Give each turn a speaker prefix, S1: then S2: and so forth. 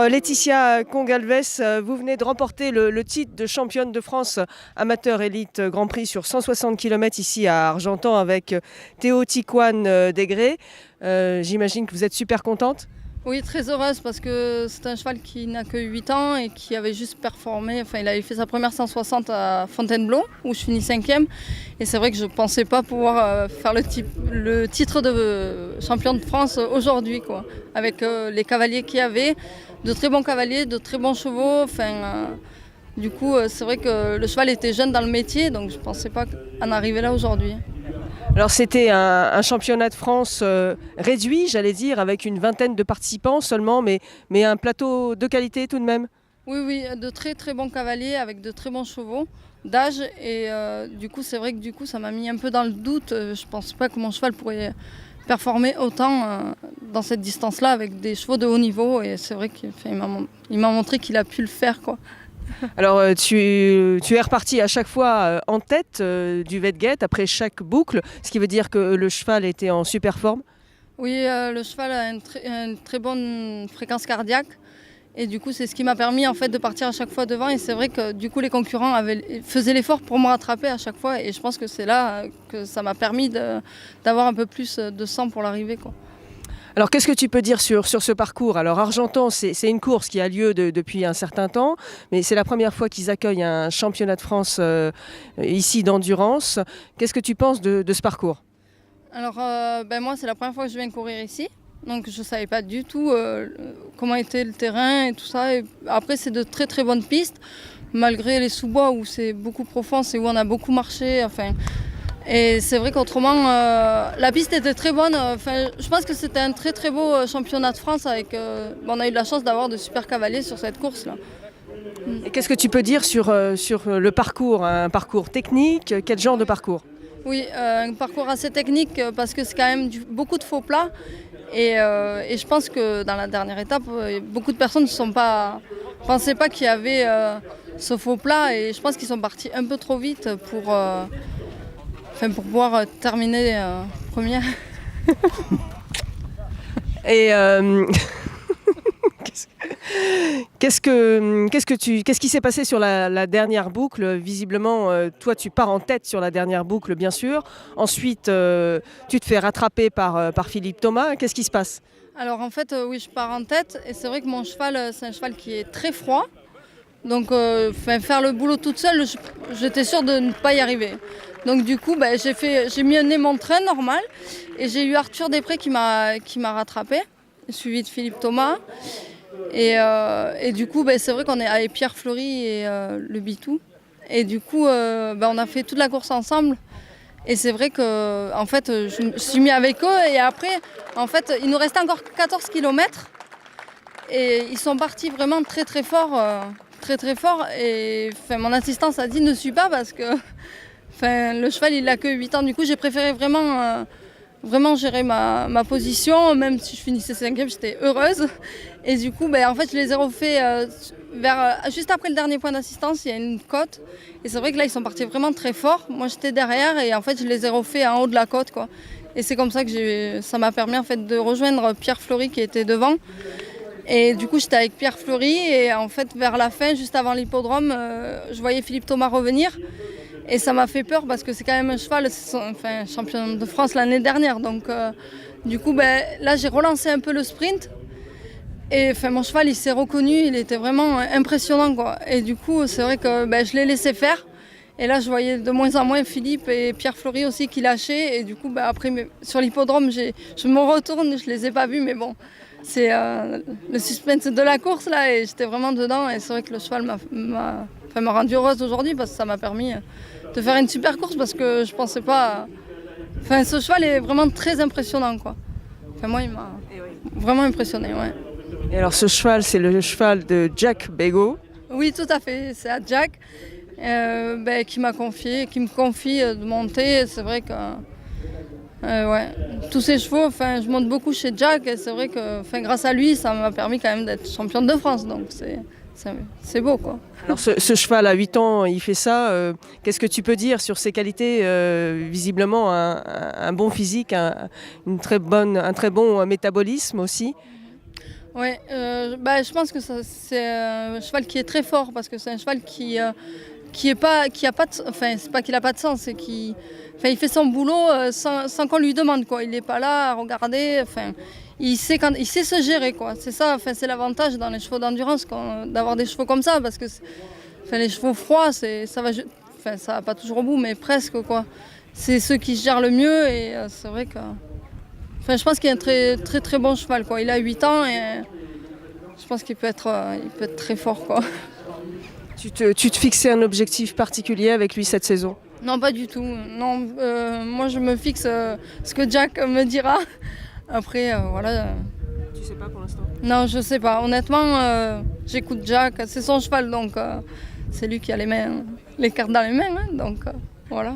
S1: Laetitia Congalvès, vous venez de remporter le titre de championne de France amateur élite Grand Prix sur 160 km ici à Argentan avec Théo Tiquan Degré. J'imagine que vous êtes super contente.
S2: Oui, très heureuse parce que c'est un cheval qui n'a que 8 ans et qui avait juste performé. Enfin, il avait fait sa première 160 à Fontainebleau où je finis 5e. Et c'est vrai que je ne pensais pas pouvoir faire le titre de champion de France aujourd'hui, quoi. Avec les cavaliers qu'il y avait, de très bons cavaliers, de très bons chevaux. Du coup, c'est vrai que le cheval était jeune dans le métier, donc je ne pensais pas en arriver là aujourd'hui.
S1: Alors c'était un championnat de France réduit, j'allais dire, avec une vingtaine de participants seulement, mais un plateau de qualité tout de même.
S2: Oui, de très très bons cavaliers avec de très bons chevaux d'âge. Et du coup, c'est vrai que ça m'a mis un peu dans le doute. Je ne pense pas que mon cheval pourrait performer autant dans cette distance-là avec des chevaux de haut niveau. Et c'est vrai qu'il m'a montré qu'il a pu le faire, quoi.
S1: Alors tu es reparti à chaque fois en tête du Vedguet après chaque boucle, ce qui veut dire que le cheval était en super forme.
S2: Oui, le cheval a une très bonne fréquence cardiaque. Et du coup, c'est ce qui m'a permis en fait de partir à chaque fois devant. Et c'est vrai que du coup, les concurrents faisaient l'effort pour me rattraper à chaque fois. Et je pense que c'est là que ça m'a permis d'avoir un peu plus de sang pour l'arrivée, quoi.
S1: Alors qu'est-ce que tu peux dire sur ce parcours? Alors Argentan, c'est une course qui a lieu depuis un certain temps, mais c'est la première fois qu'ils accueillent un championnat de France ici d'endurance. Qu'est-ce que tu penses de ce parcours?
S2: Alors moi, c'est la première fois que je viens courir ici. Donc je ne savais pas du tout comment était le terrain et tout ça. Et après, c'est de très très bonnes pistes, malgré les sous-bois où c'est beaucoup profond, c'est où on a beaucoup marché. Et c'est vrai qu'autrement, la piste était très bonne. Je pense que c'était un très très beau championnat de France. On a eu de la chance d'avoir de super cavaliers sur cette course-là.
S1: Et qu'est-ce que tu peux dire sur le parcours? Un parcours technique? Quel genre de parcours?
S2: Oui, un parcours assez technique parce que c'est quand même beaucoup de faux plats. Et je pense que dans la dernière étape, beaucoup de personnes ne pensaient pas qu'il y avait ce faux plat. Et je pense qu'ils sont partis un peu trop vite pour pouvoir terminer première.
S1: Et qu'est-ce qui s'est passé sur la dernière boucle? Visiblement, toi, tu pars en tête sur la dernière boucle, bien sûr. Ensuite, tu te fais rattraper par Philippe Thomas. Qu'est-ce qui se passe?
S2: Alors en fait, oui, je pars en tête. Et c'est vrai que mon cheval, c'est un cheval qui est très froid. Donc faire le boulot toute seule, j'étais sûre de ne pas y arriver. Donc du coup, j'ai mis mon train normal. Et j'ai eu Arthur Després qui m'a rattrapé, suivi de Philippe Thomas. Et du coup, c'est vrai qu'on est avec Pierre Fleury et le Bitou. Et du coup, on a fait toute la course ensemble. Et c'est vrai que en fait, je me suis mis avec eux. Et après, en fait, il nous restait encore 14 km. Et ils sont partis vraiment très très fort. Très très fort. Et mon assistance a dit ne suis pas parce que le cheval il a que 8 ans. Du coup, j'ai préféré vraiment gérer ma position. Même si je finissais 5e, j'étais heureuse. Et du coup, en fait, je les ai refait juste après le dernier point d'assistance, il y a une côte. Et c'est vrai que là, ils sont partis vraiment très fort. Moi, j'étais derrière et en fait, je les ai refait en haut de la côte, quoi. Et c'est comme ça que ça m'a permis en fait, de rejoindre Pierre Fleury qui était devant. Et du coup, j'étais avec Pierre Fleury et en fait, vers la fin, juste avant l'hippodrome, je voyais Philippe Thomas revenir. Et ça m'a fait peur parce que c'est quand même un cheval, champion de France l'année dernière. Donc, du coup, là, j'ai relancé un peu le sprint. Et mon cheval, il s'est reconnu, il était vraiment impressionnant, quoi. Et du coup, c'est vrai que je l'ai laissé faire. Et là, je voyais de moins en moins Philippe et Pierre Fleury aussi qui lâchaient. Et du coup, après, sur l'hippodrome, je me retourne, je les ai pas vus, mais bon. C'est le suspense de la course là et j'étais vraiment dedans et c'est vrai que le cheval m'a rendu heureuse aujourd'hui parce que ça m'a permis de faire une super course parce que je pensais pas. Ce cheval est vraiment très impressionnant, quoi. Moi, il m'a vraiment impressionné, ouais.
S1: Et alors ce cheval, c'est le cheval de Jack Bégaud.
S2: Oui, tout à fait, c'est à Jack qui me confie de monter. C'est vrai que tous ces chevaux, je monte beaucoup chez Jack et c'est vrai que grâce à lui, ça m'a permis quand même d'être championne de France. Donc c'est beau, quoi.
S1: Alors ce cheval à 8 ans, il fait ça. Qu'est-ce que tu peux dire sur ses qualités? Visiblement un bon physique, un très bon métabolisme aussi.
S2: Ouais, je pense que c'est un cheval qui est très fort parce que c'est un cheval qui est pas, qui a pas de, enfin c'est pas qu'il a pas de sens, c'est qu'il, enfin il fait son boulot sans qu'on lui demande quoi. Il n'est pas là à regarder, enfin il sait se gérer quoi. C'est ça, enfin c'est l'avantage dans les chevaux d'endurance d'avoir des chevaux comme ça parce que, enfin les chevaux froids enfin ça va pas toujours au bout mais presque quoi. C'est ceux qui se gèrent le mieux et c'est vrai que. Enfin, je pense qu'il est un très très très bon cheval quoi. Il a 8 ans et je pense il peut être très fort quoi.
S1: Tu te fixais un objectif particulier avec lui cette saison?
S2: Non, pas du tout. Non, moi je me fixe ce que Jack me dira. Après, voilà.
S1: Tu sais pas pour l'instant.
S2: Non, je sais pas. Honnêtement, j'écoute Jack. C'est son cheval, donc c'est lui qui a les cartes dans les mains. Hein, donc voilà.